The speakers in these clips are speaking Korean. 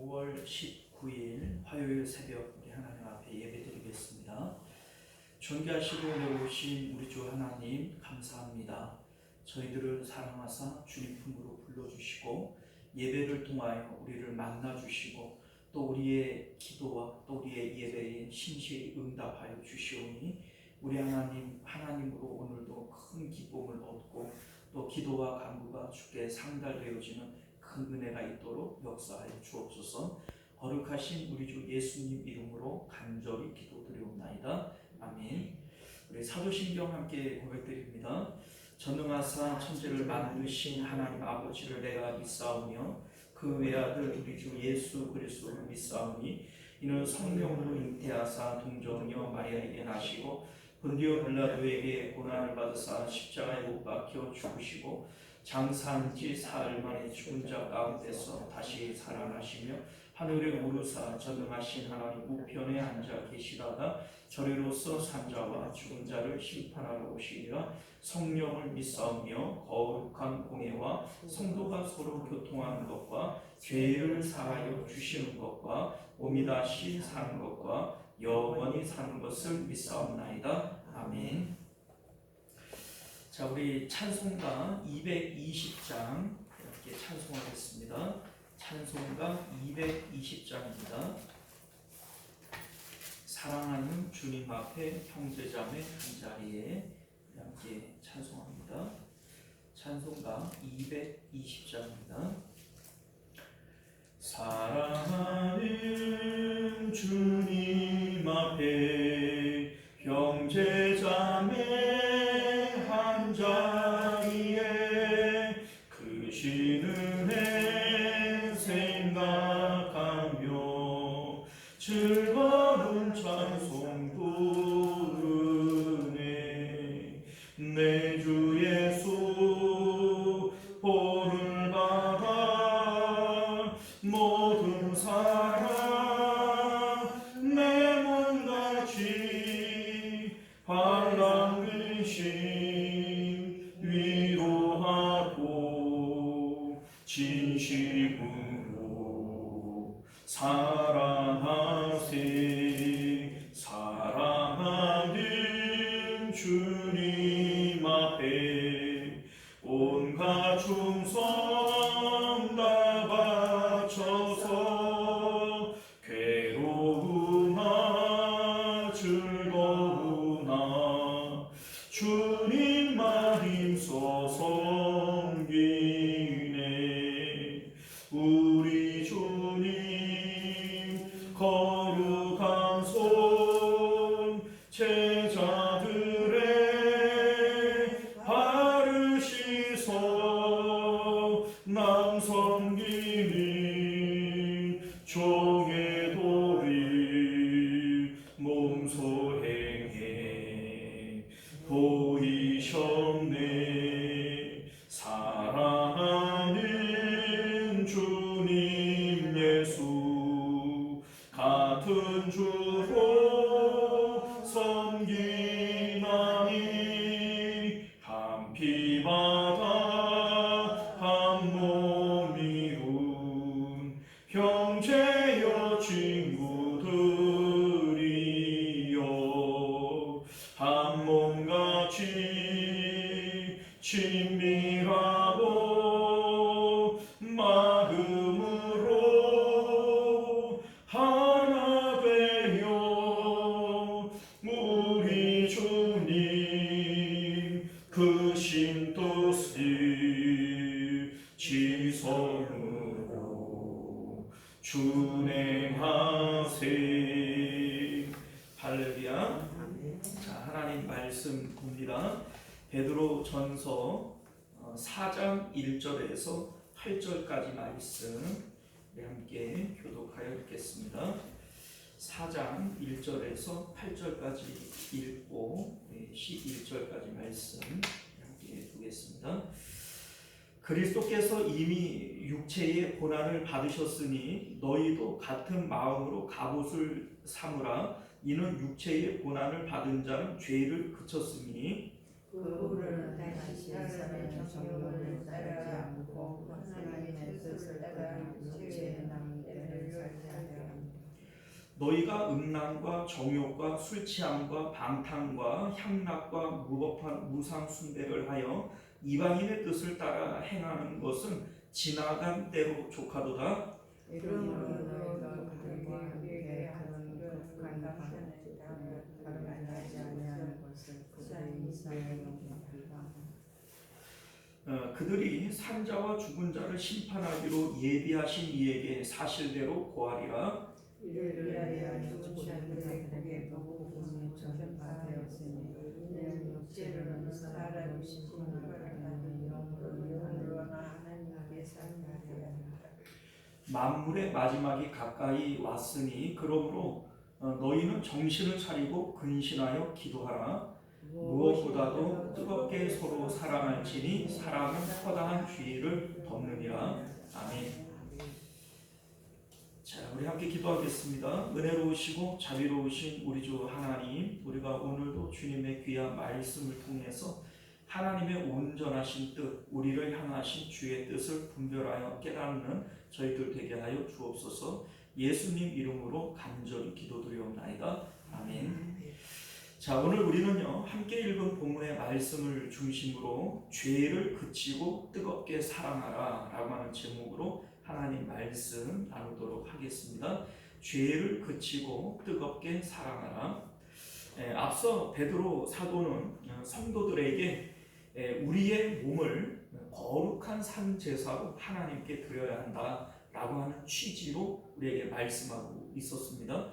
5월 19일 화요일 새벽 우리 하나님 앞에 예배드리겠습니다. 존귀하시고 은혜로우신 우리 주 하나님 감사합니다. 저희들을 사랑하사 주님 품으로 불러주시고 예배를 통하여 우리를 만나주시고 또 우리의 기도와 또 우리의 예배에 신실히 응답하여 주시오니 우리 하나님으로 오늘도 큰 기쁨을 얻고 또 기도와 간구가 주께 상달되어지는 큰 은혜가 있도록 역사하여 주옵소서. 거룩하신 우리 주 예수님 이름으로 간절히 기도드리옵나이다. 아멘. 우리 사도신경 함께 고백드립니다. 전능하사 천지를 만드신 하나님 아버지를 내가 믿사오며 그 외아들 우리 주 예수 그리스도를 믿사오니 이는 성령으로 잉태하사 동정녀 마리아에게 나시고 본디오 빌라도에게 고난을 받으사 십자가에 못 박혀 죽으시고 장사한 지 사흘 만에 죽은 자 가운데서 다시 살아나시며 하늘에 오르사 전능하신 하나님 우편에 앉아 계시다가 저리로서 산자와 죽은 자를 심판하러 오시리라. 성령을 믿사오며 거룩한 공예와 성도가 서로 교통하는 것과 죄를 사하여 주시는 것과 몸이 다시 사는 것과 영원히 사는 것을 믿사옵나이다. 아멘. 자, 우리 찬송가 220장 이렇게 찬송하겠습니다. 찬송가 220장입니다. 사랑하는 주님 앞에 형제자매 한자리에 함께 찬송합니다. 찬송가 220장입니다. 사랑하는 주님 앞에 형제자매 한자리에 크신 은혜 생각하며 즐거운 찬송 부르네. 내 주 예수 본을 받아 모든 사랑 내 몸같이 환랑되신 위로하고 진심으로 사랑하세. 사랑하는 주님 앞에 온갖 충성 다 바쳐서 괴로우나 즐거우나 주님만 힘써 섬기네. 우리 주님 거룩한 손 제자들의 발을 씻어 남 섬기는 종의 도리 몸소 행해 보이셨네. 사랑하는 주님 예수 같은 주로 섬기나니 한 피바다 한 몸 이룬 형제여 친구들이여 한 몸같이 친밀하고 마음으로 하나 되어 우리 주님 크신 뜻을 지성으로 준행하세. 할렐루야. 자, 하나님 말씀 봅니다. 베드로 전서 4장 1절에서 8절까지 말씀 함께 교독하여 읽겠습니다. 4장 1절에서 8절까지 읽고 11절까지 말씀 함께 두겠습니다. 그리스도께서 이미 육체의 고난을 받으셨으니 너희도 같은 마음으로 갑옷을 삼으라. 이는 육체의 고난을 받은 자는 죄를 그쳤으니 그분을 다시 사람의 정욕을 따르지 않고 하나님의 뜻을 따라 육체의 낭대를 너희가 음란과 정욕과 술 취함과 방탕과 향락과 무법한 무상 숭배를 하여 이방인의 뜻을 따라 행하는 것은 지나간 때로 족하도다. 그러므로 너희가 그들과 함께 그런 극한 바람나지 아니하는 것을 그들의 이상에 넘기라. 그들이 산자와 죽은 자를 심판하기로 예비하신 이에게 사실대로 고하리라. 이를 위하여 죽은 자들의 고개도 복음이 전파되었으니 이는 육체로는 사람이 심판을 받는 영으로나 하나님께 상하리라. 만물의 마지막이 가까이 왔으니 그러므로 너희는 정신을 차리고 근신하여 기도하라. 무엇보다도 뜨겁게 서로 사랑할지니 사랑은 허다한 죄를 덮느니라. 아멘. 자, 우리 함께 기도하겠습니다. 은혜로우시고 자비로우신 우리 주 하나님, 우리가 오늘도 주님의 귀한 말씀을 통해서 하나님의 온전하신 뜻, 우리를 향하신 주의 뜻을 분별하여 깨닫는 저희들 되게 하여 주옵소서. 예수님 이름으로 간절히 기도드리옵나이다. 아멘. 자, 오늘 우리는요 함께 읽은 본문의 말씀을 중심으로 죄를 그치고 뜨겁게 사랑하라 라고 하는 제목으로 하나님 말씀 나누도록 하겠습니다. 죄를 그치고 뜨겁게 사랑하라. 앞서 베드로 사도는 성도들에게 우리의 몸을 거룩한 산 제사로 하나님께 드려야 한다 라고 하는 취지로 우리에게 말씀하고 있었습니다.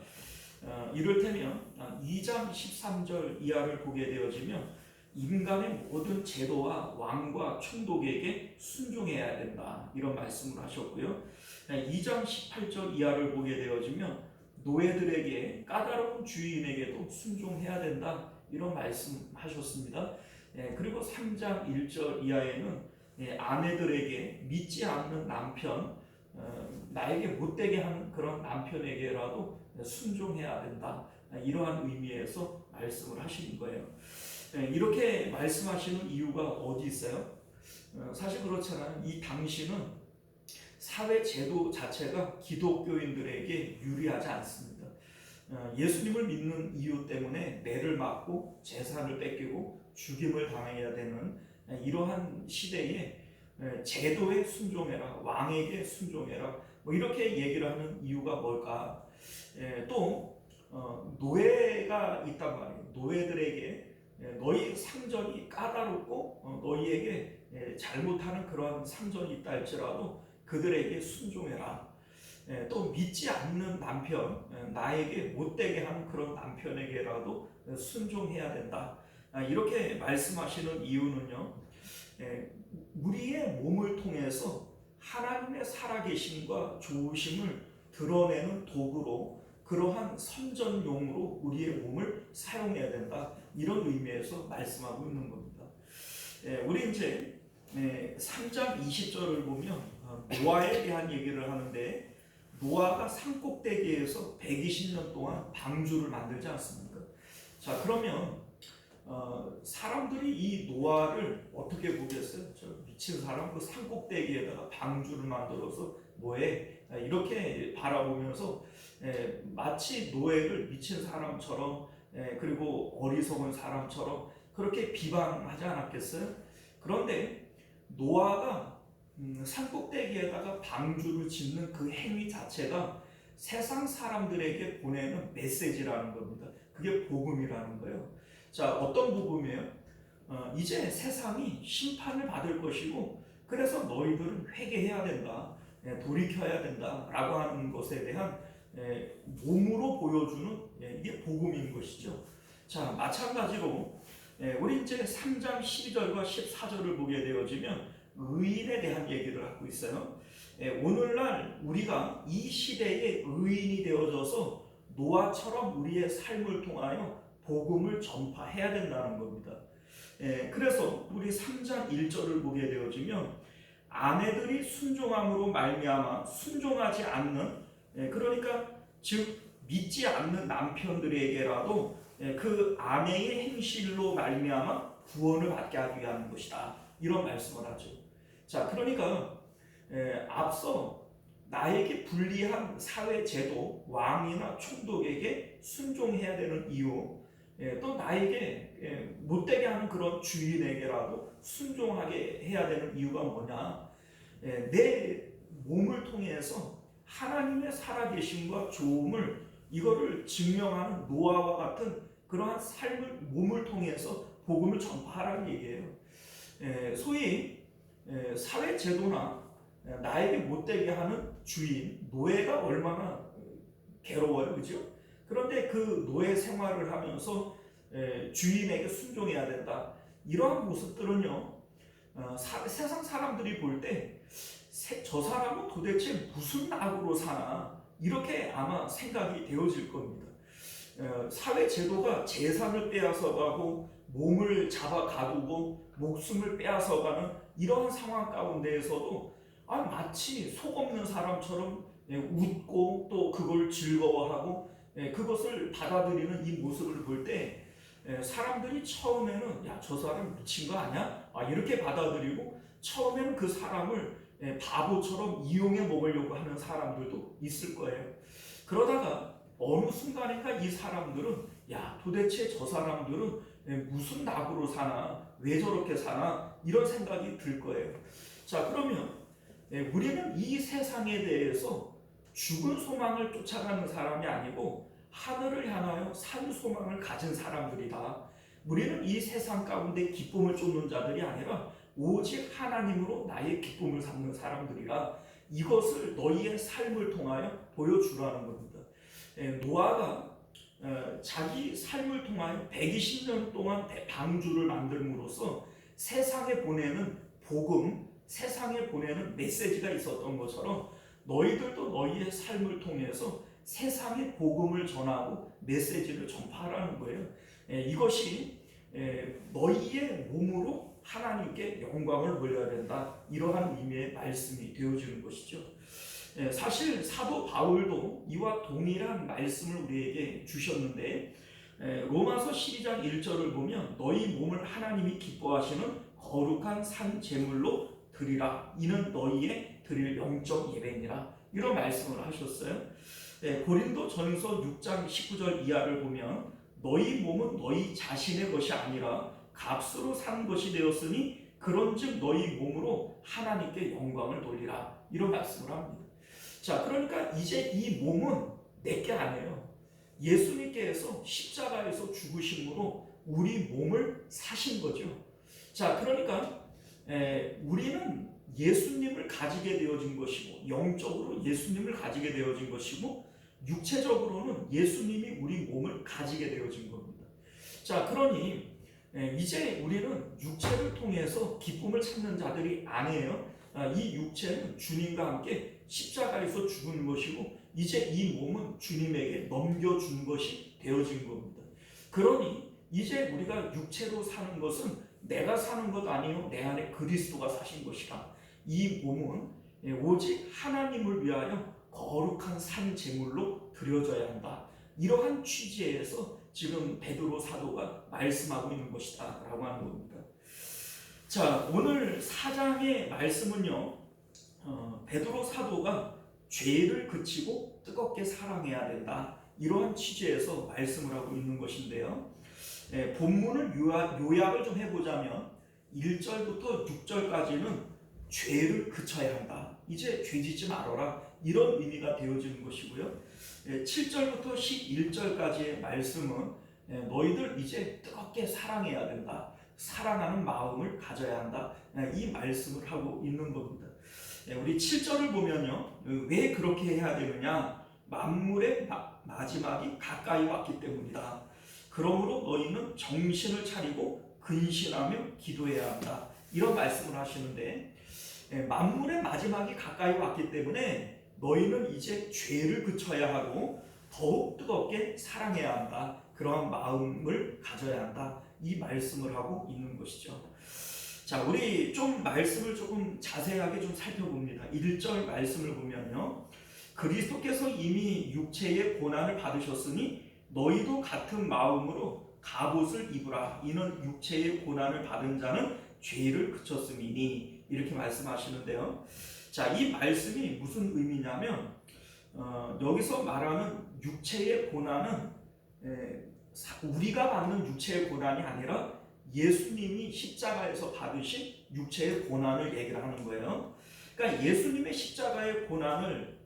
이를테면 2장 13절 이하를 보게 되어지면 인간의 모든 제도와 왕과 총독에게 순종해야 된다 이런 말씀을 하셨고요. 2장 18절 이하를 보게 되어지면 노예들에게 까다로운 주인에게도 순종해야 된다 이런 말씀하셨습니다. 그리고 3장 1절 이하에는 아내들에게 믿지 않는 남편, 나에게 못되게 하는 그런 남편에게라도 순종해야 된다 이러한 의미에서 말씀을 하시는 거예요. 이렇게 말씀하시는 이유가 어디 있어요? 사실 그렇잖아요. 이 당시는 사회 제도 자체가 기독교인들에게 유리하지 않습니다. 예수님을 믿는 이유 때문에 매를 맞고 재산을 뺏기고 죽임을 당해야 되는 이러한 시대에 제도에 순종해라, 왕에게 순종해라 뭐 이렇게 얘기를 하는 이유가 뭘까? 또 노예가 있단 말이에요. 노예들에게 너희 상전이 까다롭고 너희에게 잘못하는 그런 상전이 있다 할지라도 그들에게 순종해라. 또 믿지 않는 남편, 나에게 못되게 하는 그런 남편에게라도 순종해야 된다. 이렇게 말씀하시는 이유는요, 우리의 몸을 통해서 하나님의 살아계심과 좋으심을 드러내는 도구로 그러한 선전용으로 우리의 몸을 사용해야 된다 이런 의미에서 말씀하고 있는 겁니다. 우리 이제 3장 20절을 보면 노아에 대한 얘기를 하는데 노아가 산꼭대기에서 120년 동안 방주를 만들지 않습니까? 자, 그러면 사람들이 이 노아를 어떻게 보겠어요? 저 미친 사람, 그 산꼭대기에다가 방주를 만들어서 뭐해? 이렇게 바라보면서 마치 노예를 미친 사람처럼 그리고 어리석은 사람처럼 그렇게 비방하지 않았겠어요? 그런데 노아가 산꼭대기에다가 방주를 짓는 그 행위 자체가 세상 사람들에게 보내는 메시지라는 겁니다. 그게 복음이라는 거예요. 자, 어떤 복음이에요? 이제 세상이 심판을 받을 것이고 그래서 너희들은 회개해야 된다, 돌이켜야 된다라고 하는 것에 대한 몸으로 보여주는 이게 복음인 것이죠. 자, 마찬가지로 우리 이제 3장 12절과 14절을 보게 되어지면 의인에 대한 얘기를 하고 있어요. 오늘날 우리가 이 시대의 의인이 되어져서 노아처럼 우리의 삶을 통하여 복음을 전파해야 된다는 겁니다. 그래서 우리 3장 1절을 보게 되어지면 아내들이 순종함으로 말미암아 순종하지 않는, 그러니까 즉 믿지 않는 남편들에게라도 그 아내의 행실로 말미암아 구원을 받게 하기 위한 것이다 이런 말씀을 하죠. 자, 그러니까 앞서 나에게 불리한 사회 제도, 왕이나 총독에게 순종해야 되는 이유, 또 나에게 못되게 하는 그런 주인에게라도 순종하게 해야 되는 이유가 뭐냐? 내 몸을 통해서 하나님의 살아계심과 좋음을 이거를 증명하는 노아와 같은 그러한 삶을 몸을 통해서 복음을 전파하라는 얘기예요. 소위 사회 제도나 나에게 못되게 하는 주인, 노예가 얼마나 괴로워요, 그죠? 그런데 그 노예 생활을 하면서 주인에게 순종해야 된다. 이러한 모습들은요, 세상 사람들이 볼 때 저 사람은 도대체 무슨 악으로 사나 이렇게 아마 생각이 되어질 겁니다. 사회 제도가 재산을 빼앗아가고 몸을 잡아 가두고 목숨을 빼앗아가는 이러한 상황 가운데에서도 마치 속 없는 사람처럼 웃고 또 그걸 즐거워하고 그것을 받아들이는 이 모습을 볼 때 사람들이 처음에는 야, 저 사람 미친 거 아니야? 이렇게 받아들이고 처음에는 그 사람을 바보처럼 이용해 먹으려고 하는 사람들도 있을 거예요. 그러다가 어느 순간인가 이 사람들은 야, 도대체 저 사람들은 무슨 낙으로 사나, 왜 저렇게 사나 이런 생각이 들 거예요. 자, 그러면 우리는 이 세상에 대해서 죽은 소망을 쫓아가는 사람이 아니고 하늘을 향하여 산 소망을 가진 사람들이다. 우리는 이 세상 가운데 기쁨을 쫓는 자들이 아니라 오직 하나님으로 나의 기쁨을 삼는 사람들이라. 이것을 너희의 삶을 통하여 보여주라는 겁니다. 노아가 자기 삶을 통하여 120년 동안 방주를 만들므로써 세상에 보내는 복음, 세상에 보내는 메시지가 있었던 것처럼 너희들도 너희의 삶을 통해서 세상에 복음을 전하고 메시지를 전파하라는 거예요. 이것이 너희의 몸으로 하나님께 영광을 돌려야 된다. 이러한 의미의 말씀이 되어지는 것이죠. 사실 사도 바울도 이와 동일한 말씀을 우리에게 주셨는데 로마서 12장 1절을 보면 너희 몸을 하나님이 기뻐하시는 거룩한 산 제물로 드리라. 이는 너희의 드릴 영적 예배니라. 이런 말씀을 하셨어요. 고린도 전서 6장 19절 이하를 보면 너희 몸은 너희 자신의 것이 아니라 값으로 산 것이 되었으니 그런즉 너희 몸으로 하나님께 영광을 돌리라. 이런 말씀을 합니다. 자, 그러니까 이제 이 몸은 내게 아니에요. 예수님께서 십자가에서 죽으심으로 우리 몸을 사신 거죠. 자, 그러니까 우리는 예수님을 가지게 되어진 것이고 영적으로 예수님을 가지게 되어진 것이고 육체적으로는 예수님이 우리 몸을 가지게 되어진 겁니다. 자, 그러니 이제 우리는 육체를 통해서 기쁨을 찾는 자들이 아니에요. 이 육체는 주님과 함께 십자가에서 죽은 것이고 이제 이 몸은 주님에게 넘겨준 것이 되어진 겁니다. 그러니 이제 우리가 육체로 사는 것은 내가 사는 것 아니요 내 안에 그리스도가 사신 것이라. 이 몸은 오직 하나님을 위하여 거룩한 산 제물로 드려져야 한다. 이러한 취지에서 지금 베드로 사도가 말씀하고 있는 것이다 라고 하는 겁니다. 자, 오늘 4장의 말씀은요, 베드로 사도가 죄를 그치고 뜨겁게 사랑해야 된다. 이러한 취지에서 말씀을 하고 있는 것인데요. 본문을 요약을 좀 해보자면 1절부터 6절까지는 죄를 그쳐야 한다. 이제 죄 짓지 말아라. 이런 의미가 되어지는 것이고요. 7절부터 11절까지의 말씀은 너희들 이제 뜨겁게 사랑해야 된다. 사랑하는 마음을 가져야 한다. 이 말씀을 하고 있는 겁니다. 우리 7절을 보면요. 왜 그렇게 해야 되느냐? 만물의 마지막이 가까이 왔기 때문이다. 그러므로 너희는 정신을 차리고 근신하며 기도해야 한다. 이런 말씀을 하시는데 만물의 마지막이 가까이 왔기 때문에 너희는 이제 죄를 그쳐야 하고 더욱 뜨겁게 사랑해야 한다. 그러한 마음을 가져야 한다. 이 말씀을 하고 있는 것이죠. 자, 우리 좀 말씀을 조금 자세하게 좀 살펴봅니다. 1절 말씀을 보면요. 그리스도께서 이미 육체의 고난을 받으셨으니 너희도 같은 마음으로 갑옷을 입으라. 이는 육체의 고난을 받은 자는 죄를 그쳤음이니. 이렇게 말씀하시는데요. 자, 이 말씀이 무슨 의미냐면 여기서 말하는 육체의 고난은 우리가 받는 육체의 고난이 아니라 예수님이 십자가에서 받으신 육체의 고난을 얘기를 하는 거예요. 그러니까 예수님의 십자가의 고난을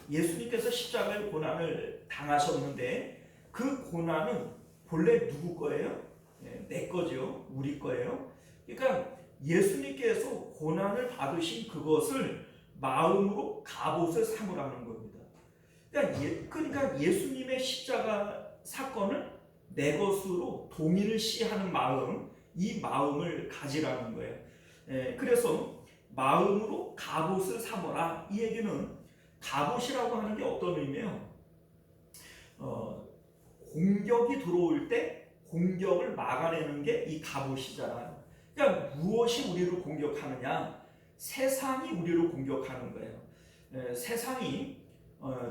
예수님께서 십자가의 고난을 당하셨는데 그 고난은 본래 누구 거예요? 내 거죠. 우리 거예요. 그러니까 예수님께서 고난을 받으신 그것을 마음으로 갑옷을 삼으라는 겁니다. 그러니까 예수님의 십자가 사건을 내 것으로 동일시하는 마음, 이 마음을 가지라는 거예요. 그래서 마음으로 갑옷을 삼어라. 이 얘기는 갑옷이라고 하는 게 어떤 의미예요? 공격이 들어올 때 공격을 막아내는 게 이 갑옷이잖아요. 그러니까 무엇이 우리를 공격하느냐? 세상이 우리를 공격하는 거예요. 세상이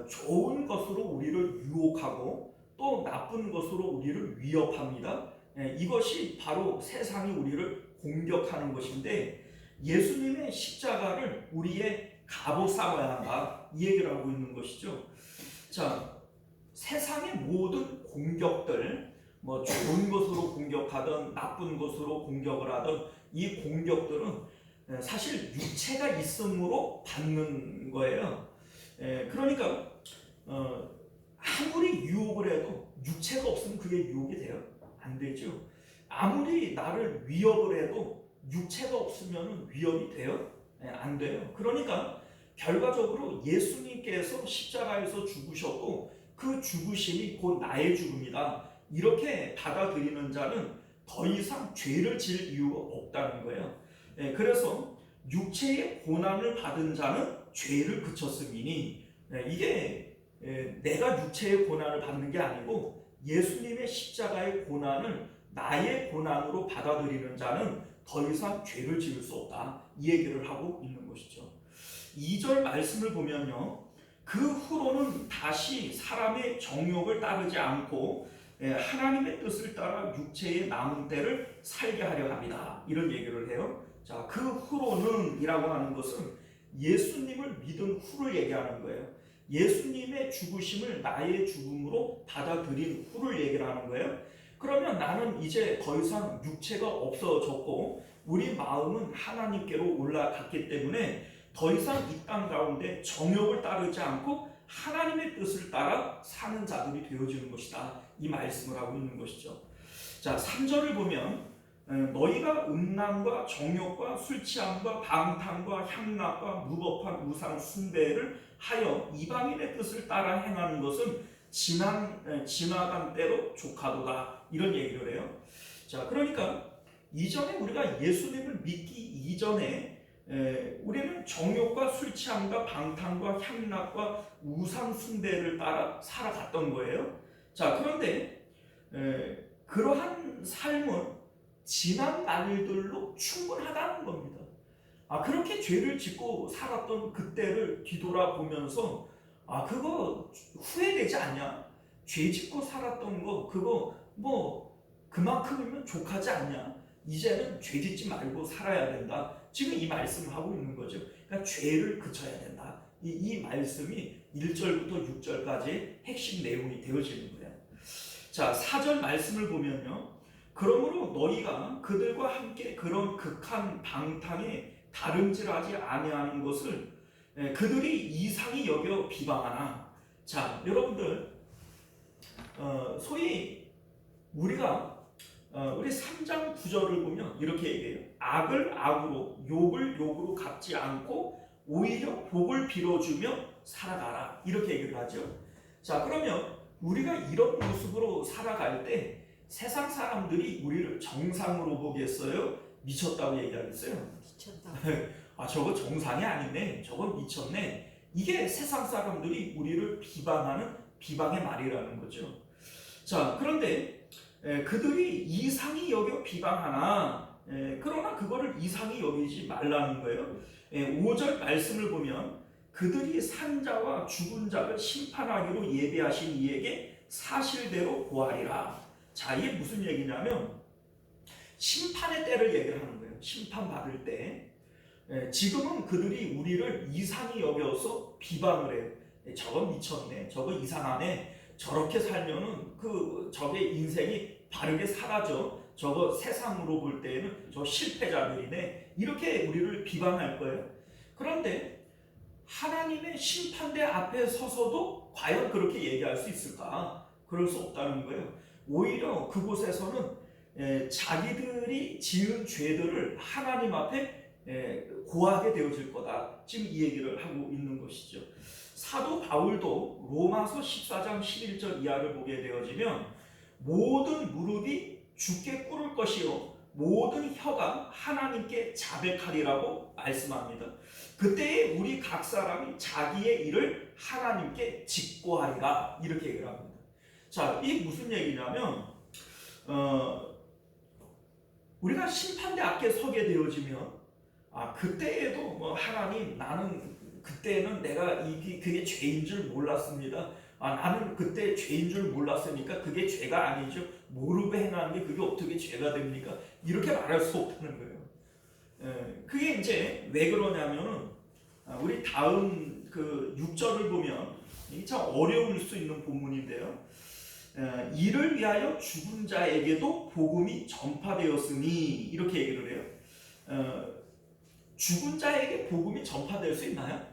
좋은 것으로 우리를 유혹하고 또 나쁜 것으로 우리를 위협합니다. 이것이 바로 세상이 우리를 공격하는 것인데 예수님의 십자가를 우리의 갑옷 삼아야 한다. 이 얘기를 하고 있는 것이죠. 자, 세상의 모든 공격들, 뭐 좋은 것으로 공격하든 나쁜 것으로 공격을 하든 이 공격들은 사실 육체가 있음으로 받는 거예요. 그러니까 아무리 유혹을 해도 육체가 없으면 그게 유혹이 돼요? 안 되죠. 아무리 나를 위협을 해도 육체가 없으면 위협이 돼요? 안 돼요. 그러니까 결과적으로 예수님께서 십자가에서 죽으셨고 그 죽으심이 곧 나의 죽음이다. 이렇게 받아들이는 자는 더 이상 죄를 지을 이유가 없다는 거예요. 그래서 육체의 고난을 받은 자는 죄를 그쳤음이니 이게 내가 육체의 고난을 받는 게 아니고 예수님의 십자가의 고난을 나의 고난으로 받아들이는 자는 더 이상 죄를 지을 수 없다. 이 얘기를 하고 있는 것이죠. 2절 말씀을 보면요. 그 후로는 다시 사람의 정욕을 따르지 않고 하나님의 뜻을 따라 육체의 남은 때를 살게 하려 합니다. 이런 얘기를 해요. 자, 그 후로는 이라고 하는 것은 예수님을 믿은 후를 얘기하는 거예요. 예수님의 죽으심을 나의 죽음으로 받아들인 후를 얘기를 하는 거예요. 그러면 나는 이제 더 이상 육체가 없어졌고 우리 마음은 하나님께로 올라갔기 때문에 더 이상 이 땅 가운데 정욕을 따르지 않고 하나님의 뜻을 따라 사는 자들이 되어지는 것이다. 이 말씀을 하고 있는 것이죠. 자, 3절을 보면 너희가 음란과 정욕과 술 취함과 방탕과 향락과 무법한 우상 숭배를 하여 이방인의 뜻을 따라 행하는 것은 지나간 때로 족하도다. 이런 얘기를 해요. 자, 그러니까 이전에 우리가 예수님을 믿기 이전에 우리는 정욕과 술 취함과 방탕과 향락과 우상 숭배를 따라 살아갔던 거예요. 자, 그런데 그러한 삶은 지난 날들로 충분하다는 겁니다. 그렇게 죄를 짓고 살았던 그때를 뒤돌아보면서 그거 후회되지 않냐? 죄 짓고 살았던 거 그거 뭐 그만큼이면 족하지 않냐? 이제는 죄 짓지 말고 살아야 된다. 지금 이 말씀을 하고 있는 거죠. 그러니까 죄를 그쳐야 된다. 이 말씀이 1절부터 6절까지 핵심 내용이 되어지는 거예요. 자, 4절 말씀을 보면요. 그러므로 너희가 그들과 함께 그런 극한 방탕에 다름질하지 아니하는 것을 그들이 이상히 여겨 비방하나. 자, 여러분들 소위 우리가 우리 3장 9절을 보면 이렇게 얘기해요. 악을 악으로 욕을 욕으로 갚지 않고 오히려 복을 빌어주며 살아가라. 이렇게 얘기를 하죠. 자, 그러면 우리가 이런 모습으로 살아갈 때 세상 사람들이 우리를 정상으로 보겠어요? 미쳤다고 얘기하겠어요? 미쳤다. 저거 정상이 아니네. 저거 미쳤네. 이게 세상 사람들이 우리를 비방하는 비방의 말이라는 거죠. 자, 그런데 그들이 이상히 여겨 비방하나 그러나 그거를 이상히 여기지 말라는 거예요. 5절 말씀을 보면 그들이 산 자와 죽은 자를 심판하기로 예비하신 이에게 사실대로 고하리라. 자, 이게 무슨 얘기냐면 심판의 때를 얘기를 하는 거예요. 심판받을 때. 지금은 그들이 우리를 이상히 여겨서 비방을 해요. 저건 미쳤네, 저거 이상하네, 저렇게 살면은 저게 인생이 바르게 사라져, 저거 세상으로 볼 때에는 저 실패자들이네, 이렇게 우리를 비방할 거예요. 그런데 하나님의 심판대 앞에 서서도 과연 그렇게 얘기할 수 있을까? 그럴 수 없다는 거예요. 오히려 그곳에서는 자기들이 지은 죄들을 하나님 앞에 고하게 되어질 거다. 지금 이 얘기를 하고 있는 것이죠. 사도 바울도 로마서 14장 11절 이하를 보게 되어지면 모든 무릎이 주께 꿇을 것이요 모든 혀가 하나님께 자백하리라고 말씀합니다. 그때에 우리 각 사람이 자기의 일을 하나님께 직고하리라, 이렇게 얘기를 합니다. 자, 이게 무슨 얘기냐면 우리가 심판대 앞에 서게 되어지면 그때에도 하나님, 나는 그때는 내가 그게 죄인 줄 몰랐습니다. 나는 그때 죄인 줄 몰랐으니까 그게 죄가 아니죠. 모르고 행하는 게 그게 어떻게 죄가 됩니까? 이렇게 말할 수 없다는 거예요. 그게 이제 왜 그러냐면은 우리 다음 6절을 보면 이게 참 어려울 수 있는 본문인데요. 이를 위하여 죽은 자에게도 복음이 전파되었으니, 이렇게 얘기를 해요. 죽은 자에게 복음이 전파될 수 있나요?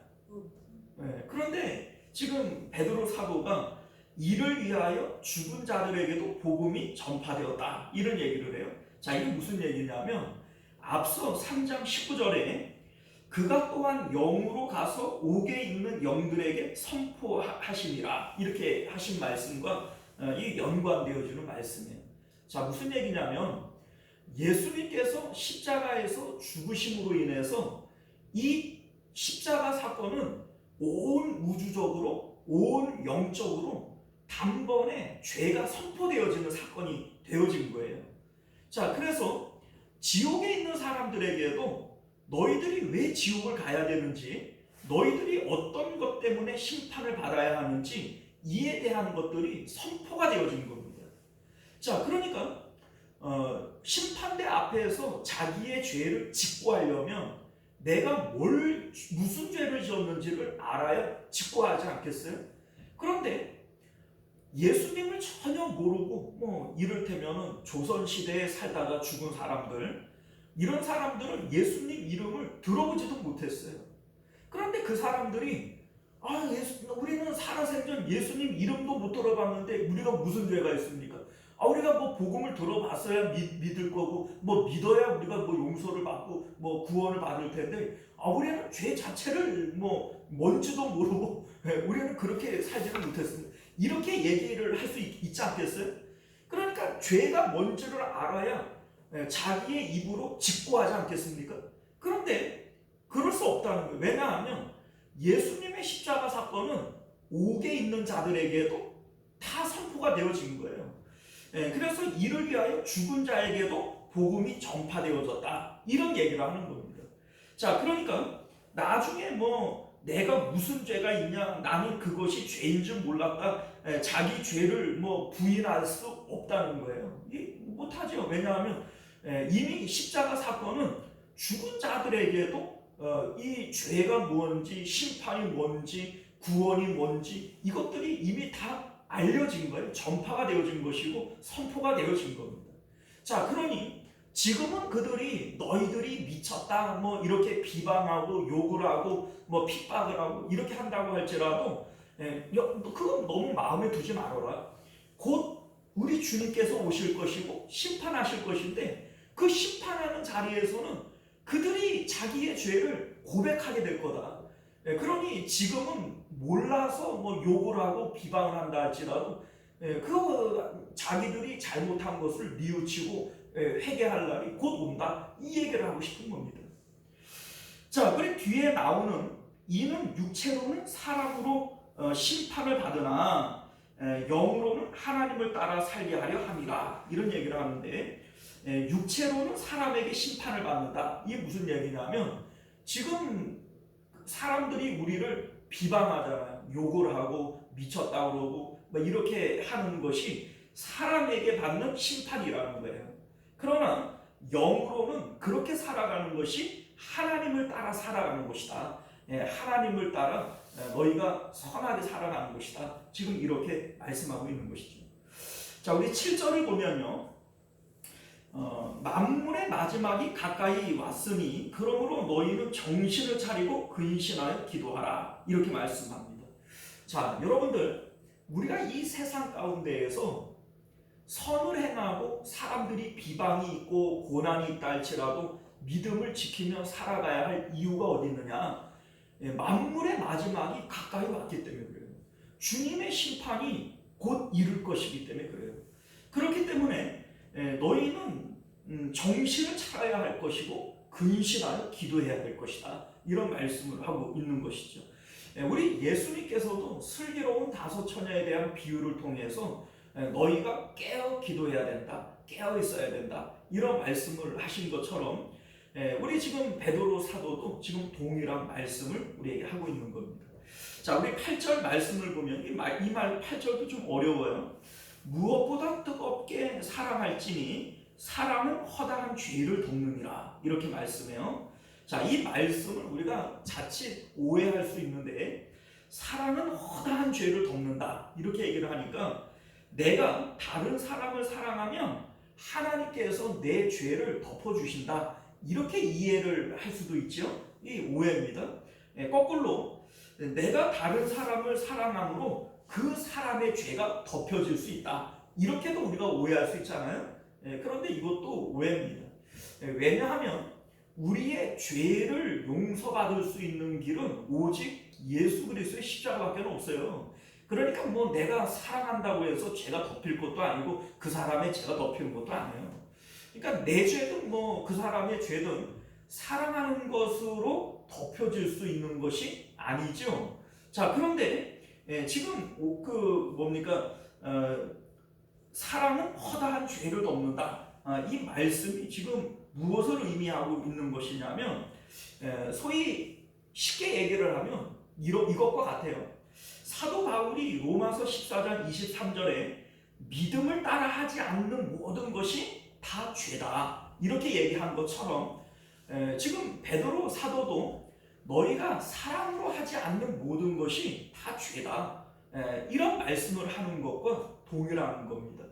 그런데 지금 베드로 사도가 이를 위하여 죽은 자들에게도 복음이 전파되었다, 이런 얘기를 해요. 자, 이게 무슨 얘기냐면 앞서 3장 19절에 그가 또한 영으로 가서 옥에 있는 영들에게 선포하시니라, 이렇게 하신 말씀과 이 연관되어지는 말씀이에요. 자, 무슨 얘기냐면 예수님께서 십자가에서 죽으심으로 인해서 이 십자가 사건은 온 우주적으로, 온 영적으로 단번에 죄가 선포되어지는 사건이 되어진 거예요. 자, 그래서 지옥에 있는 사람들에게도 너희들이 왜 지옥을 가야 되는지, 너희들이 어떤 것 때문에 심판을 받아야 하는지, 이에 대한 것들이 선포가 되어진 겁니다. 자, 그러니까 심판대 앞에서 자기의 죄를 직고하려면 내가 무슨 죄를 지었는지를 알아야 직고하지 않겠어요? 그런데 예수님을 전혀 모르고 이를테면 조선시대에 살다가 죽은 사람들, 이런 사람들은 예수님 이름을 들어보지도 못했어요. 그런데 그 사람들이 우리는 살아생전 예수님 이름도 못 들어봤는데 우리가 무슨 죄가 있습니까? 우리가 복음을 들어봤어야 믿을 거고, 믿어야 우리가 용서를 받고 구원을 받을 텐데, 우리는 죄 자체를 뭔지도 모르고 우리는 그렇게 살지를 못했습니다. 이렇게 얘기를 할 수 있지 않겠어요? 그러니까 죄가 뭔지를 알아야 자기의 입으로 직고하지 않겠습니까? 그런데 그럴 수 없다는 거예요. 왜냐하면 예수님의 십자가 사건은 옥에 있는 자들에게도 다 선포가 되어진 거예요. 그래서 이를 위하여 죽은 자에게도 복음이 전파되어졌다, 이런 얘기를 하는 겁니다. 자, 그러니까 나중에 내가 무슨 죄가 있냐, 나는 그것이 죄인 줄 몰랐다, 자기 죄를 부인할 수 없다는 거예요. 못하죠. 왜냐하면 이미 십자가 사건은 죽은 자들에게도 이 죄가 뭔지, 심판이 뭔지, 구원이 뭔지, 이것들이 이미 다 알려진 거예요. 전파가 되어진 것이고 선포가 되어진 겁니다. 자, 그러니 지금은 그들이 너희들이 미쳤다 이렇게 비방하고 욕을 하고 핍박을 하고 이렇게 한다고 할지라도 그건 너무 마음에 두지 말아라. 곧 우리 주님께서 오실 것이고 심판하실 것인데, 그 심판하는 자리에서는 그들이 자기의 죄를 고백하게 될 거다. 그러니 지금은 몰라서 욕을 하고 비방을 한다 할지라도 자기들이 잘못한 것을 뉘우치고 회개할 날이 곧 온다, 이 얘기를 하고 싶은 겁니다. 자, 그리고 뒤에 나오는 이는 육체로는 사람으로 심판을 받으나 영으로는 하나님을 따라 살게 하려 함이라, 이런 얘기를 하는데, 육체로는 사람에게 심판을 받는다. 이게 무슨 얘기냐면 지금 사람들이 우리를 비방하잖아요. 욕을 하고 미쳤다 그러고 이렇게 하는 것이 사람에게 받는 심판이라는 거예요. 그러나 영으로는 그렇게 살아가는 것이 하나님을 따라 살아가는 것이다. 하나님을 따라 너희가 선하게 살아가는 것이다. 지금 이렇게 말씀하고 있는 것이죠. 자, 우리 7절을 보면요. 만물의 마지막이 가까이 왔으니 그러므로 너희는 정신을 차리고 근신하여 기도하라. 이렇게 말씀합니다. 자, 여러분들, 우리가 이 세상 가운데에서 선을 행하고 사람들이 비방이 있고 고난이 있다 할지라도 믿음을 지키며 살아가야 할 이유가 어디 있느냐? 만물의 마지막이 가까이 왔기 때문에 그래요. 주님의 심판이 곧 이룰 것이기 때문에 그래요. 그렇기 때문에 너희는 정신을 차려야 할 것이고 근신하여 기도해야 될 것이다. 이런 말씀을 하고 있는 것이죠. 우리 예수님께서도 슬기로운 5 처녀에 대한 비유를 통해서 너희가 깨어 기도해야 된다, 깨어 있어야 된다, 이런 말씀을 하신 것처럼 우리 지금 베드로 사도도 지금 동일한 말씀을 우리에게 하고 있는 겁니다. 자, 우리 8절 말씀을 보면 이 말 8절도 좀 어려워요. 무엇보다 뜨겁게 사랑할지니 사랑은 허다한 죄를 덮느니라. 이렇게 말씀해요. 자, 이 말씀을 우리가 자칫 오해할 수 있는데, 사랑은 허다한 죄를 덮는다 이렇게 얘기를 하니까 내가 다른 사람을 사랑하면 하나님께서 내 죄를 덮어주신다, 이렇게 이해를 할 수도 있죠. 이 오해입니다. 거꾸로 내가 다른 사람을 사랑함으로 그 사람의 죄가 덮여질 수 있다, 이렇게도 우리가 오해할 수 있잖아요. 그런데 이것도 오해입니다. 왜냐하면 우리의 죄를 용서받을 수 있는 길은 오직 예수 그리스도의 십자가밖에 없어요. 그러니까 뭐 내가 사랑한다고 해서 죄가 덮일 것도 아니고 그 사람의 죄가 덮이는 것도 아니에요. 그러니까 내 죄든 뭐 그 사람의 죄든 사랑하는 것으로 덮여질 수 있는 것이 아니죠. 자, 그런데 지금 사랑은 허다한 죄를 덮는다. 이 말씀이 지금 무엇을 의미하고 있는 것이냐면, 소위 쉽게 얘기를 하면 이것과 같아요. 사도 바울이 로마서 14장 23절에 믿음을 따라 하지 않는 모든 것이 다 죄다, 이렇게 얘기한 것처럼 지금 베드로 사도도 너희가 사랑으로 하지 않는 모든 것이 다 죄다, 이런 말씀을 하는 것과 동일한 겁니다.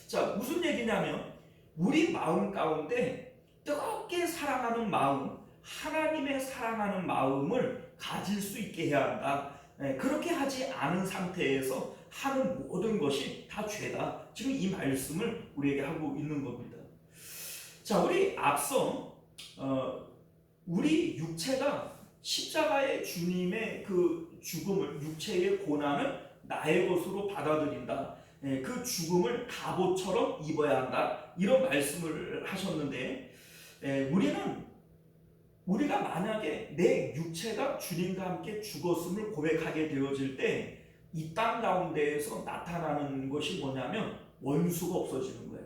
자, 무슨 얘기냐면 우리 마음 가운데 뜨겁게 사랑하는 마음, 하나님의 사랑하는 마음을 가질 수 있게 해야 한다. 그렇게 하지 않은 상태에서 하는 모든 것이 다 죄다. 지금 이 말씀을 우리에게 하고 있는 겁니다. 자, 우리 앞서 우리 육체가 십자가의 주님의 그 죽음을, 육체의 고난을 나의 것으로 받아들인다. 그 죽음을 갑옷처럼 입어야 한다, 이런 말씀을 하셨는데, 우리가 만약에 내 육체가 주님과 함께 죽었음을 고백하게 되어질 때 이 땅 가운데에서 나타나는 것이 뭐냐면 원수가 없어지는 거예요.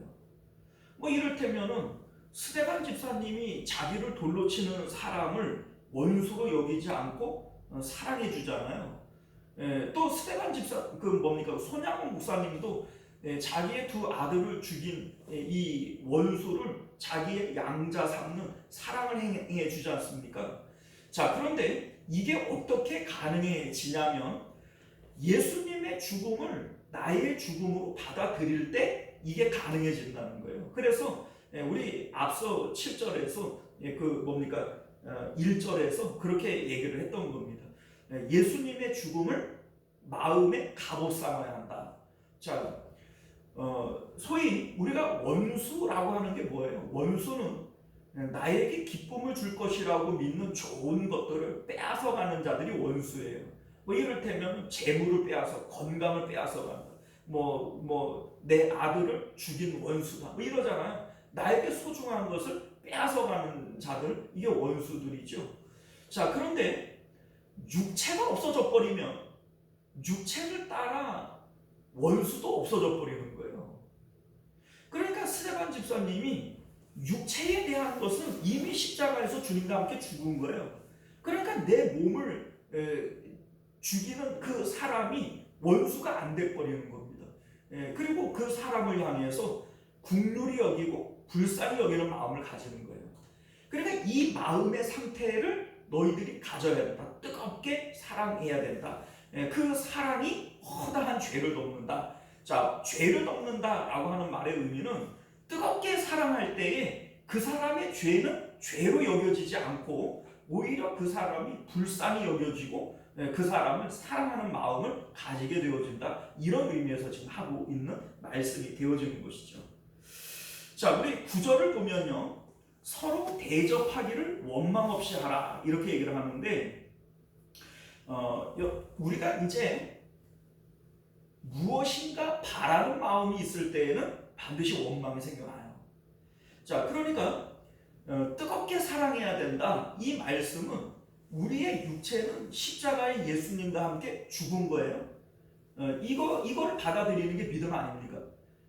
뭐 이를테면은 스데반 집사님이 자기를 돌로 치는 사람을 원수로 여기지 않고 사랑해 주잖아요. 또 스데반 집사 손양원 목사님도 자기의 2 아들을 죽인 이 원수를 자기의 양자 삼는 사랑을 행해 주지 않습니까? 자, 그런데 이게 어떻게 가능해지냐면 예수님의 죽음을 나의 죽음으로 받아들일 때 이게 가능해진다는 거예요. 그래서 우리 앞서 7절에서 1절에서 그렇게 얘기를 했던 겁니다. 예수님의 죽음을 마음에 갑옷 삼아야 한다. 자, 소위 우리가 원수라고 하는 게 뭐예요? 원수는 나에게 기쁨을 줄 것이라고 믿는 좋은 것들을 빼앗아가는 자들이 원수예요. 뭐 이를테면 재물을 빼앗아, 건강을 빼앗아간다. 내 아들을 죽인 원수다, 뭐 이러잖아요. 나에게 소중한 것을 빼앗아가는 자들, 이게 원수들이죠. 자, 그런데 육체가 없어져 버리면 육체를 따라 원수도 없어져 버리는 거예요. 그러니까 스데반 집사님이 육체에 대한 것은 이미 십자가에서 주님과 함께 죽은 거예요. 그러니까 내 몸을 죽이는 그 사람이 원수가 안 돼 버리는 겁니다. 그리고 그 사람을 향해서 긍휼히 여기고 불쌍히 여기는 마음을 가지는 거예요. 그러니까 이 마음의 상태를 너희들이 가져야 된다. 뜨겁게 사랑해야 된다. 그 사랑이 허다한 죄를 덮는다. 자, 죄를 덮는다라고 하는 말의 의미는 뜨겁게 사랑할 때에 그 사람의 죄는 죄로 여겨지지 않고 오히려 그 사람이 불쌍히 여겨지고 그 사람을 사랑하는 마음을 가지게 되어진다. 이런 의미에서 지금 하고 있는 말씀이 되어지는 것이죠. 자, 우리 구절을 보면요. 서로 대접하기를 원망 없이 하라. 이렇게 얘기를 하는데 우리가 이제 무엇인가 바라는 마음이 있을 때에는 반드시 원망이 생겨나요. 자, 그러니까 뜨겁게 사랑해야 된다. 이 말씀은 우리의 육체는 십자가의 예수님과 함께 죽은 거예요. 이거를 받아들이는 게 믿음 아닙니까?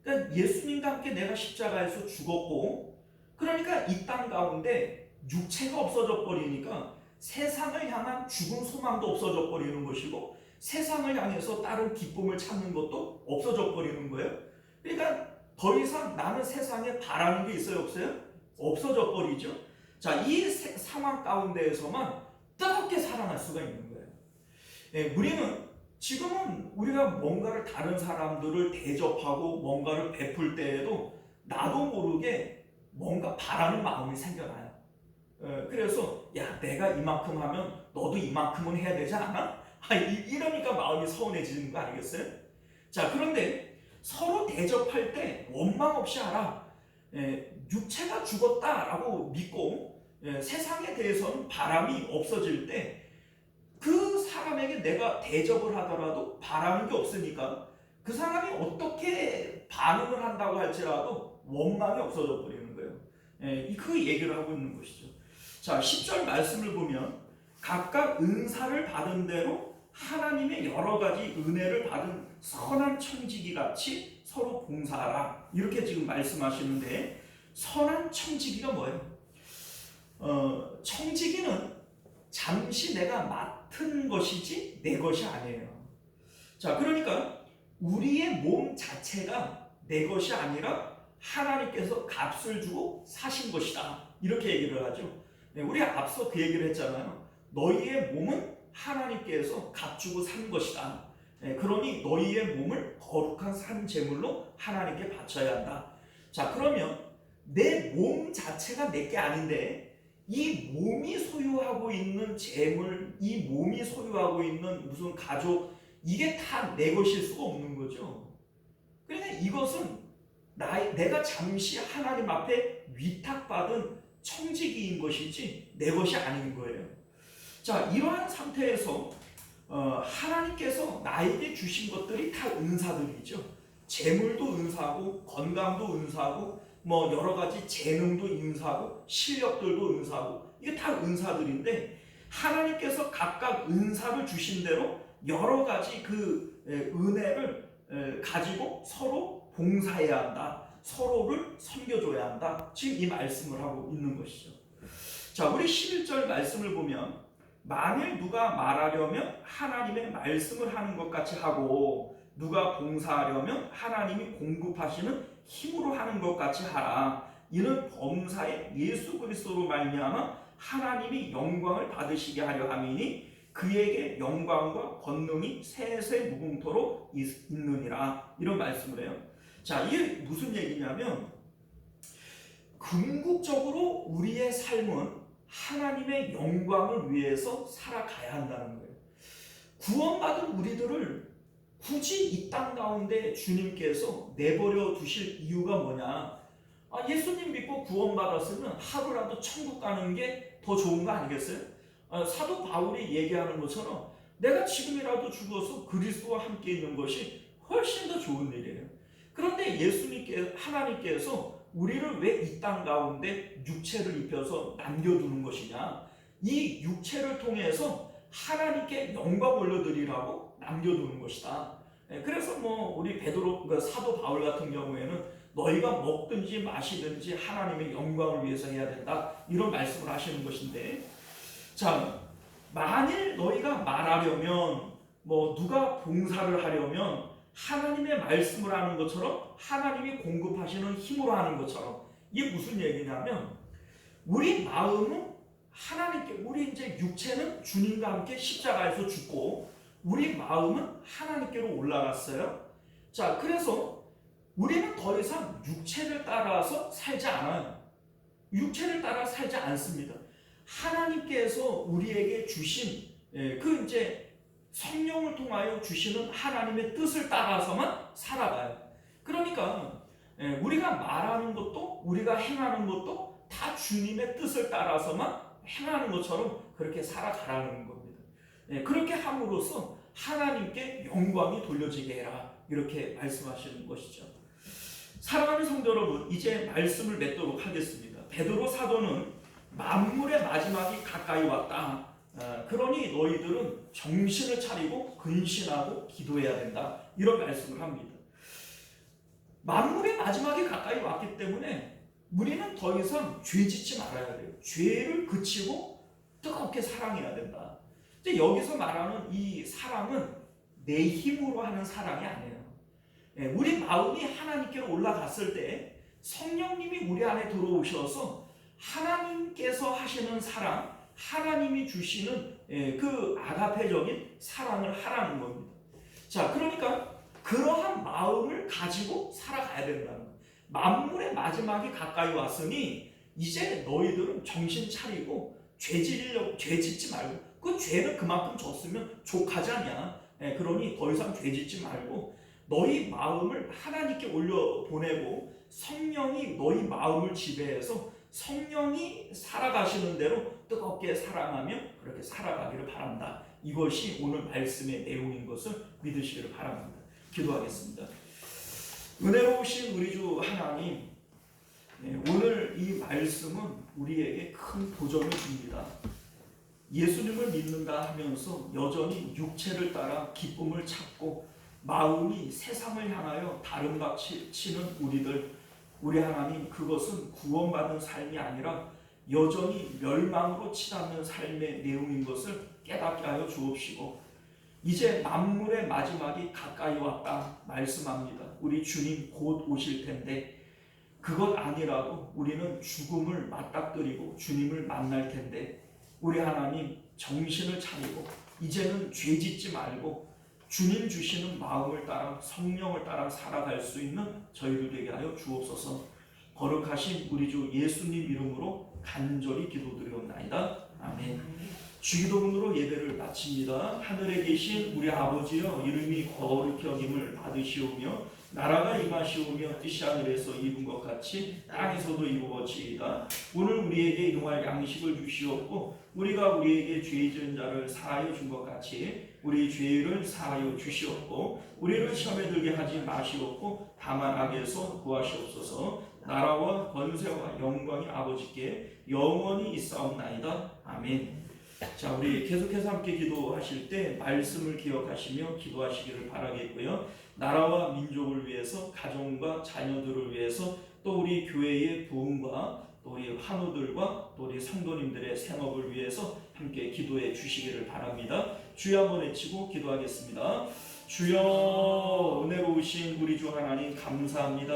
그러니까 예수님과 함께 내가 십자가에서 죽었고, 그러니까 이 땅 가운데 육체가 없어져 버리니까 세상을 향한 죽은 소망도 없어져 버리는 것이고, 세상을 향해서 다른 기쁨을 찾는 것도 없어져 버리는 거예요. 그러니까 더 이상 나는 세상에 바라는 게 있어요, 없어요? 없어져 버리죠. 자, 이 상황 가운데에서만 뜨겁게 사랑할 수가 있는 거예요. 우리는 지금은 우리가 뭔가를 다른 사람들을 대접하고 뭔가를 베풀 때에도 나도 모르게 뭔가 바라는 마음이 생겨나요. 그래서 야, 내가 이만큼 하면 너도 이만큼은 해야 되지 않아? 이러니까 마음이 서운해지는 거 아니겠어요? 자, 그런데 서로 대접할 때 원망 없이 하라. 육체가 죽었다라고 믿고 세상에 대해서는 바람이 없어질 때 그 사람에게 내가 대접을 하더라도 바라는 게 없으니까 그 사람이 어떻게 반응을 한다고 할지라도 원망이 없어져 버리는 거예요. 그 얘기를 하고 있는 것이죠. 자, 10절 말씀을 보면 각각 은사를 받은 대로 하나님의 여러 가지 은혜를 받은 선한 청지기 같이 서로 봉사하라. 이렇게 지금 말씀하시는데, 선한 청지기가 뭐예요? 청지기는 잠시 내가 맡은 것이지 내 것이 아니에요. 자, 그러니까 우리의 몸 자체가 내 것이 아니라 하나님께서 값을 주고 사신 것이다. 이렇게 얘기를 하죠. 우리 앞서 그 얘기를 했잖아요. 너희의 몸은 하나님께서 값 주고 산 것이다. 그러니 너희의 몸을 거룩한 산 제물로 하나님께 바쳐야 한다. 자, 그러면 내 몸 자체가 내 게 아닌데 이 몸이 소유하고 있는 재물, 이 몸이 소유하고 있는 무슨 가족, 이게 다 내 것일 수가 없는 거죠. 그러니까 이것은 내가 잠시 하나님 앞에 위탁받은 청지기인 것이지 내 것이 아닌 거예요. 자, 이러한 상태에서 하나님께서 나에게 주신 것들이 다 은사들이죠. 재물도 은사고, 건강도 은사고, 뭐 여러 가지 재능도 은사고, 실력들도 은사고, 이게 다 은사들인데 하나님께서 각각 은사를 주신 대로 여러 가지 그 은혜를 가지고 서로 봉사해야 한다. 서로를 섬겨줘야 한다. 지금 이 말씀을 하고 있는 것이죠. 자, 우리 11절 말씀을 보면 만일 누가 말하려면 하나님의 말씀을 하는 것 같이 하고 누가 봉사하려면 하나님이 공급하시는 힘으로 하는 것 같이 하라. 이는 범사에 예수 그리스도로 말미암아 하나님이 영광을 받으시게 하려 함이니 그에게 영광과 권능이 세세 무궁토록 있느니라. 이런 말씀을 해요. 자, 이게 무슨 얘기냐면 궁극적으로 우리의 삶은 하나님의 영광을 위해서 살아가야 한다는 거예요. 구원받은 우리들을 굳이 이 땅 가운데 주님께서 내버려 두실 이유가 뭐냐? 예수님 믿고 구원받았으면 하루라도 천국 가는 게 더 좋은 거 아니겠어요? 사도 바울이 얘기하는 것처럼 내가 지금이라도 죽어서 그리스도와 함께 있는 것이 훨씬 더 좋은 일이에요. 그런데 하나님께서 우리를 왜 이 땅 가운데 육체를 입혀서 남겨두는 것이냐? 이 육체를 통해서 하나님께 영광 올려드리라고 남겨두는 것이다. 그래서 우리 사도 바울 같은 경우에는 너희가 먹든지 마시든지 하나님의 영광을 위해서 해야 된다. 이런 말씀을 하시는 것인데, 자, 만일 너희가 말하려면 누가 봉사를 하려면 하나님의 말씀을 하는 것처럼 하나님이 공급하시는 힘으로 하는 것처럼, 이게 무슨 얘기냐면 우리 마음은 하나님께, 우리 이제 육체는 주님과 함께 십자가에서 죽고 우리 마음은 하나님께로 올라갔어요. 자, 그래서 우리는 더 이상 육체를 따라서 살지 않아요. 육체를 따라 살지 않습니다. 하나님께서 우리에게 주신 그 이제 성령을 통하여 주시는 하나님의 뜻을 따라서만 살아가요. 그러니까 우리가 말하는 것도 우리가 행하는 것도 다 주님의 뜻을 따라서만 행하는 것처럼 그렇게 살아가라는 겁니다. 그렇게 함으로써 하나님께 영광이 돌려지게 해라, 이렇게 말씀하시는 것이죠. 사랑하는 성도 여러분, 이제 말씀을 맺도록 하겠습니다. 베드로 사도는 만물의 마지막이 가까이 왔다. 그러니 너희들은 정신을 차리고 근신하고 기도해야 된다, 이런 말씀을 합니다. 만물의 마지막이 가까이 왔기 때문에 우리는 더 이상 죄 짓지 말아야 돼요. 죄를 그치고 뜨겁게 사랑해야 된다. 이제 여기서 말하는 이 사랑은 내 힘으로 하는 사랑이 아니에요. 우리 마음이 하나님께로 올라갔을 때 성령님이 우리 안에 들어오셔서 하나님께서 하시는 사랑, 하나님이 주시는 그 아가페적인 사랑을 하라는 겁니다. 자, 그러니까 그러한 마음을 가지고 살아가야 된다는 거예요. 만물의 마지막이 가까이 왔으니 이제 너희들은 정신 차리고 죄 짓지 말고, 그 죄를 그만큼 졌으면 족하지 않냐. 그러니 더 이상 죄 짓지 말고 너희 마음을 하나님께 올려보내고 성령이 너희 마음을 지배해서 성령이 살아가시는 대로 뜨겁게 사랑하며 그렇게 살아가기를 바란다. 이것이 오늘 말씀의 내용인 것을 믿으시기를 바랍니다. 기도하겠습니다. 은혜로우신 우리 주 하나님, 오늘 이 말씀은 우리에게 큰 도전을 줍니다. 예수님을 믿는다 하면서 여전히 육체를 따라 기쁨을 찾고 마음이 세상을 향하여 다름같이 치는 우리 하나님, 그것은 구원받은 삶이 아니라 여전히 멸망으로 치닫는 삶의 내용인 것을 깨닫게 하여 주옵시고, 이제 만물의 마지막이 가까이 왔다 말씀합니다. 우리 주님 곧 오실 텐데 그것 아니라도 우리는 죽음을 맞닥뜨리고 주님을 만날 텐데, 우리 하나님 정신을 차리고 이제는 죄 짓지 말고 주님 주시는 마음을 따라 성령을 따라 살아갈 수 있는 저희들 되게 하여 주옵소서. 거룩하신 우리 주 예수님 이름으로 간절히 기도드리옵나이다. 아멘. 주기도문으로 예배를 마칩니다. 하늘에 계신 우리 아버지여, 이름이 거룩히 여김을 받으시오며 나라가 임하시오며 뜻이 하늘에서 이룬 것 같이 땅에서도 이루어지이다. 오늘 우리에게 일용할 양식을 주시옵고 우리가 우리에게 죄 지은 자를 사하여 준 것 같이 우리 죄를 사하여 주시옵고 우리를 시험에 들게 하지 마시옵고 다만 악에서 구하시옵소서. 나라와 권세와 영광이 아버지께 영원히 있사옵나이다. 아멘. 자, 우리 계속해서 함께 기도하실 때 말씀을 기억하시며 기도하시기를 바라겠고요. 나라와 민족을 위해서, 가정과 자녀들을 위해서, 또 우리 교회의 부흥과 또 우리 환우들과 또 우리 성도님들의 생업을 위해서 함께 기도해 주시기를 바랍니다. 주여 한번 외치고 기도하겠습니다. 주여, 은혜로우신 우리 주 하나님 감사합니다.